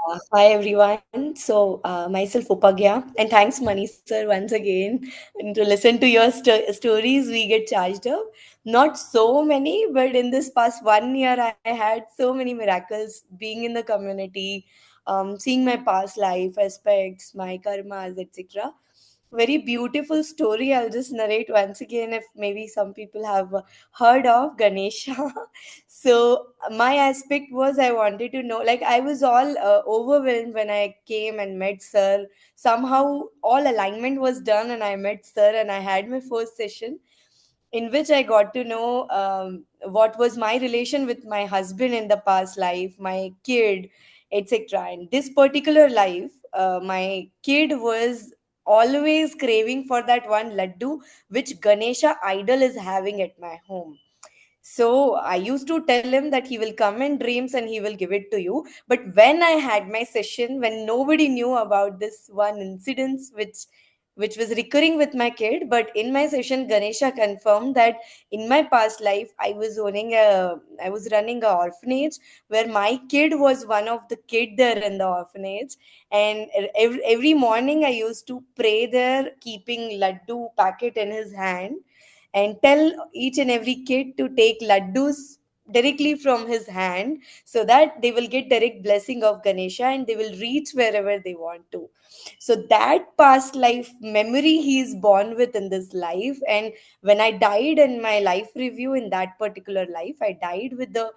Hi everyone. Myself Upagya, and thanks Mani sir once again. And to listen to your stories, we get charged up. Not so many, but in this past 1 year, I had so many miracles being in the community, seeing my past life aspects, my karmas, etc. Very beautiful story. I'll just narrate once again if maybe some people have heard of Ganesha. So my aspect was I wanted to know, like I was all overwhelmed when I came and met sir. Somehow all alignment was done and I met sir and I had my first session in which I got to know what was my relation with my husband in the past life, my kid, etc. In this particular life, my kid was always craving for that one laddu which Ganesha idol is having at my home. So I used to tell him that he will come in dreams and he will give it to you. But when I had my session, when nobody knew about this one incident which was recurring with my kid, but in my session, Ganesha confirmed that in my past life, I was running a orphanage where my kid was one of the kid there in the orphanage, and every morning I used to pray there, keeping laddu packet in his hand and tell each and every kid to take laddus directly from his hand so that they will get direct blessing of Ganesha and they will reach wherever they want to. So that past life memory he is born with in this life. And when I died in my life review in that particular life, I died with the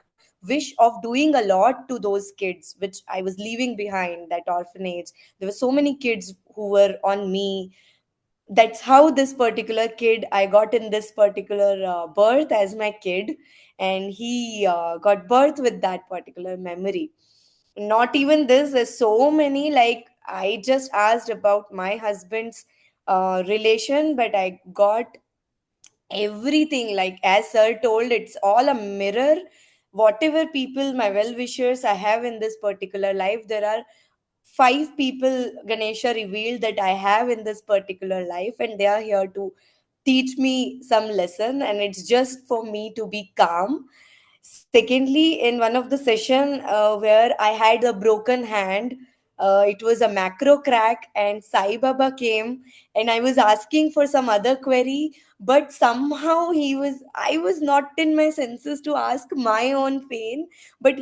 wish of doing a lot to those kids which I was leaving behind, that orphanage. There were so many kids who were on me. That's how this particular kid, I got in this particular birth as my kid, and he got birth with that particular memory. Not even this, there's so many, like I just asked about my husband's relation, but I got everything. Like as sir told, it's all a mirror. Whatever people, my well wishers I have in this particular life, there are five people Ganesha revealed that I have in this particular life, and they are here to teach me some lesson, and it's just for me to be calm. Secondly, in one of the session where I had a broken hand, it was a macro crack, and Sai Baba came, and I was asking for some other query, but somehow I was not in my senses to ask my own pain, but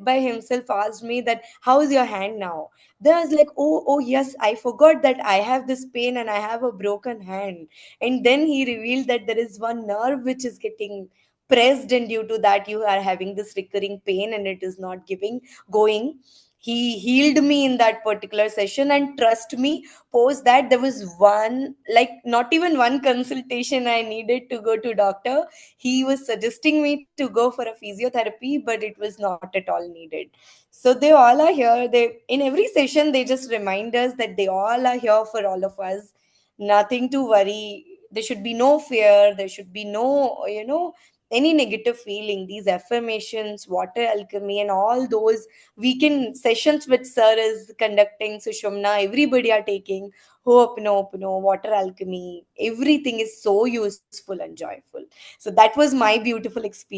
by himself asked me that, "How's your hand now?" Then I was like, oh, yes, I forgot that I have this pain and I have a broken hand. And then he revealed that there is one nerve which is getting pressed, and due to that you are having this recurring pain and it is not giving going. He healed me in that particular session, and trust me, post that there was one, like not even one consultation I needed to go to doctor. He was suggesting me to go for a physiotherapy, but it was not at all needed. So they all are here. They, in every session, they just remind us that they all are here for all of us. Nothing to worry. There should be no fear. There should be no, any negative feeling. These affirmations, water alchemy, and all those weekend sessions which sir is conducting, Sushumna, everybody are taking. Ho'oponopono, water alchemy, everything is so useful and joyful. So that was my beautiful experience.